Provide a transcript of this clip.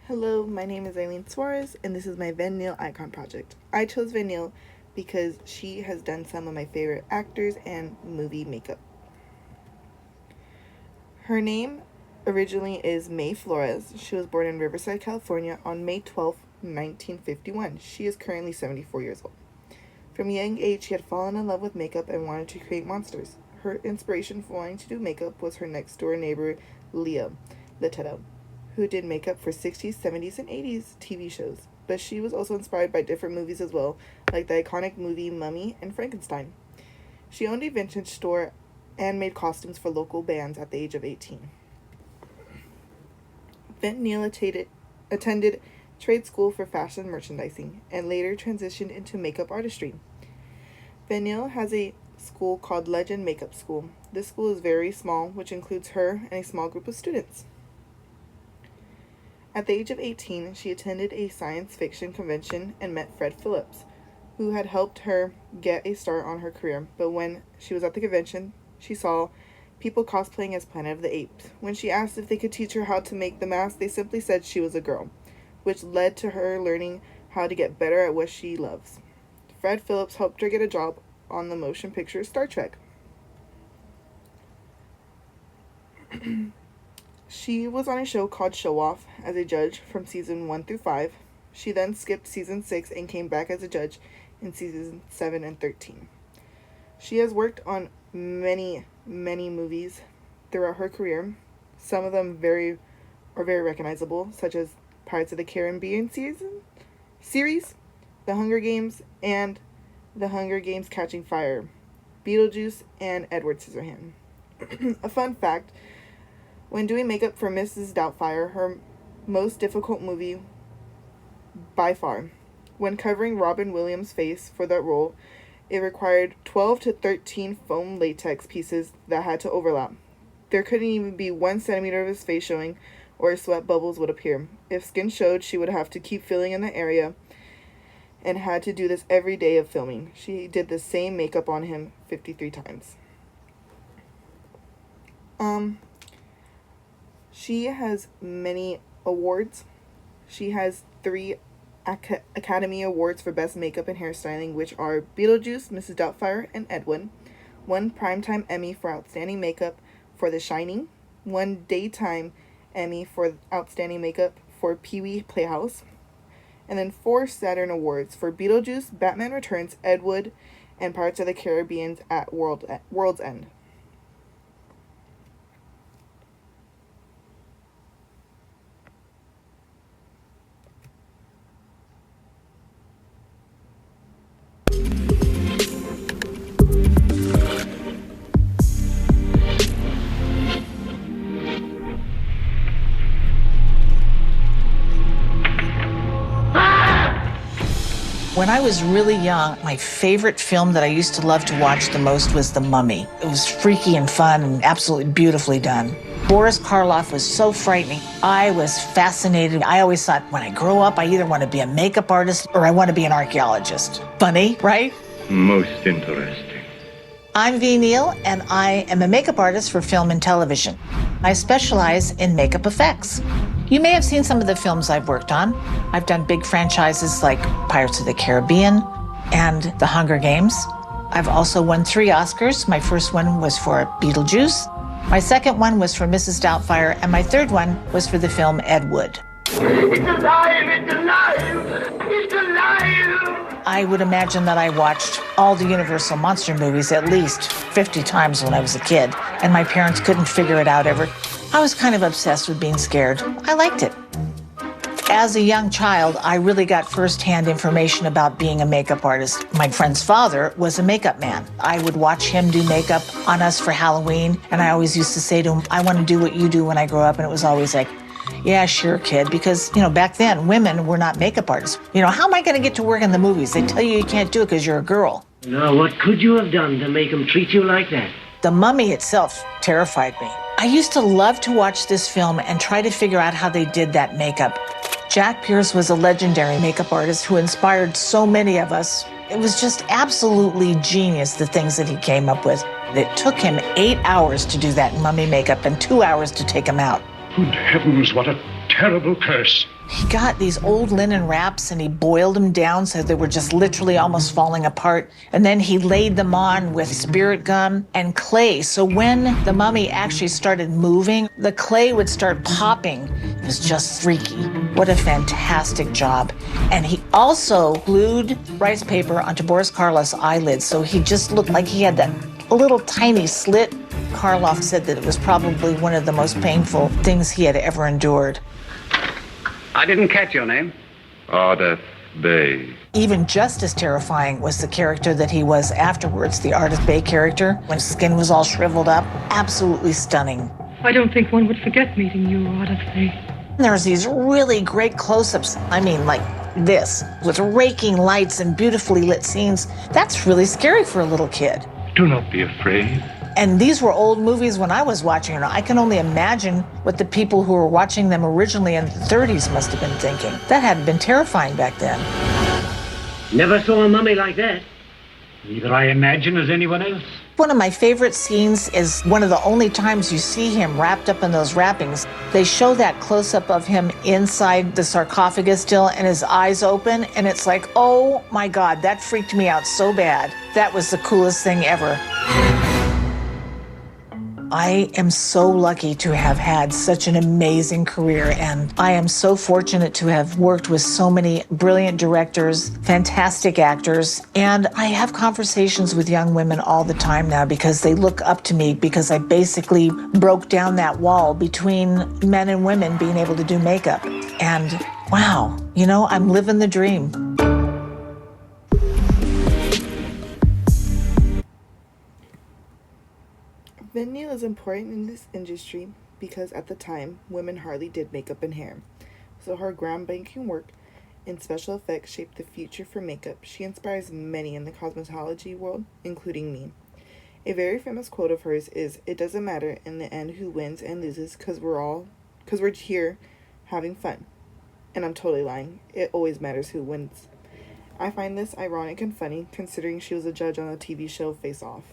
Hello, my name is Eileen Suarez, and this is my Van Neill Icon Project. I chose Van Neill because she has done some of my favorite actors and movie makeup. Her name originally is May Flores. She was born in Riverside, California on May 12th, 1951. She is currently 74 years old. From a young age, she had fallen in love with makeup and wanted to create monsters. Her inspiration for wanting to do makeup was her next door neighbor, Leah Letetto, who did makeup for 60s, 70s, and 80s TV shows. But she was also inspired by different movies as well, like the iconic movie Mummy and Frankenstein. She owned a vintage store and made costumes for local bands at the age of 18. Van Neill attended trade school for fashion merchandising and later transitioned into makeup artistry. Van Neill has a school called Legend Makeup School. This school is very small, which includes her and a small group of students. At the age of 18, she attended a science fiction convention and met Fred Phillips, who had helped her get a start on her career. But when she was at the convention, she saw people cosplaying as Planet of the Apes. When she asked if they could teach her how to make the mask, they simply said she was a girl, which led to her learning how to get better at what she loves. Fred Phillips helped her get a job on the motion picture Star Trek. She was on a show called Show Off as a judge from season 1 through 5. She then skipped season 6 and came back as a judge in season 7 and 13. She has worked on many movies throughout her career. Some of them very recognizable, such as Pirates of the Caribbean series, The Hunger Games, and The Hunger Games Catching Fire, Beetlejuice, and Edward Scissorhands. A fun fact: when doing makeup for Mrs. Doubtfire, her most difficult movie by far, when covering Robin Williams' face for that role, it required 12 to 13 foam latex pieces that had to overlap. There couldn't even be 1 centimeter of his face showing, or sweat bubbles would appear. If skin showed, she would have to keep filling in the area and had to do this every day of filming. She did the same makeup on him 53 times. She has many awards. She has 3 Academy Awards for Best Makeup and Hairstyling, which are Beetlejuice, Mrs. Doubtfire, and Edwin. 1 Primetime Emmy for Outstanding Makeup for The Shining. 1 Daytime Emmy for Outstanding Makeup for Pee-wee Playhouse. And then 4 Saturn Awards for Beetlejuice, Batman Returns, Ed Wood, and Pirates of the Caribbean at World's End. When I was really young, my favorite film that I used to love to watch the most was The Mummy. It was freaky and fun and absolutely beautifully done. Boris Karloff was so frightening. I was fascinated. I always thought, when I grow up, I either want to be a makeup artist or I want to be an archaeologist. Funny, right? Most interesting. I'm V. Neill, and I am a makeup artist for film and television. I specialize in makeup effects. You may have seen some of the films I've worked on. I've done big franchises like Pirates of the Caribbean and The Hunger Games. I've also won 3 Oscars. My first one was for Beetlejuice. My second one was for Mrs. Doubtfire, and my third one was for the film Ed Wood. It's alive! It's alive! It's alive! I would imagine that I watched all the Universal Monster movies at least 50 times when I was a kid, and my parents couldn't figure it out ever. I was kind of obsessed with being scared. I liked it. As a young child, I really got firsthand information about being a makeup artist. My friend's father was a makeup man. I would watch him do makeup on us for Halloween, and I always used to say to him, I want to do what you do when I grow up, and it was always like, yeah, sure, kid, because, back then, women were not makeup artists. How am I going to get to work in the movies? They tell you can't do it because you're a girl. Now, what could you have done to make them treat you like that? The Mummy itself terrified me. I used to love to watch this film and try to figure out how they did that makeup. Jack Pierce was a legendary makeup artist who inspired so many of us. It was just absolutely genius, the things that he came up with. It took him 8 hours to do that mummy makeup and 2 hours to take him out. Good heavens, what a terrible curse. He got these old linen wraps and he boiled them down so they were just literally almost falling apart. And then he laid them on with spirit gum and clay. So when the mummy actually started moving, the clay would start popping. It was just freaky. What a fantastic job. And he also glued rice paper onto Boris Karloff's eyelids. So he just looked like he had that little tiny slit. Karloff said that it was probably one of the most painful things he had ever endured. I didn't catch your name. Ardeth Bay. Even just as terrifying was the character that he was afterwards, the Ardeth Bay character, when his skin was all shriveled up. Absolutely stunning. I don't think one would forget meeting you, Ardeth Bay. There's these really great close-ups. I mean, like this, with raking lights and beautifully lit scenes. That's really scary for a little kid. Do not be afraid. And these were old movies when I was watching them. I can only imagine what the people who were watching them originally in the 30s must have been thinking. That had been terrifying back then. Never saw a mummy like that. Neither I imagine as anyone else. One of my favorite scenes is one of the only times you see him wrapped up in those wrappings. They show that close-up of him inside the sarcophagus still and his eyes open, and it's like, oh my God, that freaked me out so bad. That was the coolest thing ever. I am so lucky to have had such an amazing career, and I am so fortunate to have worked with so many brilliant directors, fantastic actors, and I have conversations with young women all the time now because they look up to me because I basically broke down that wall between men and women being able to do makeup. And wow, you know, I'm living the dream. Neill is important in this industry because at the time, women hardly did makeup and hair. So her groundbreaking work in special effects shaped the future for makeup. She inspires many in the cosmetology world, including me. A very famous quote of hers is, "It doesn't matter in the end who wins and loses because we're here having fun." And I'm totally lying. It always matters who wins. I find this ironic and funny considering she was a judge on the TV show Face Off.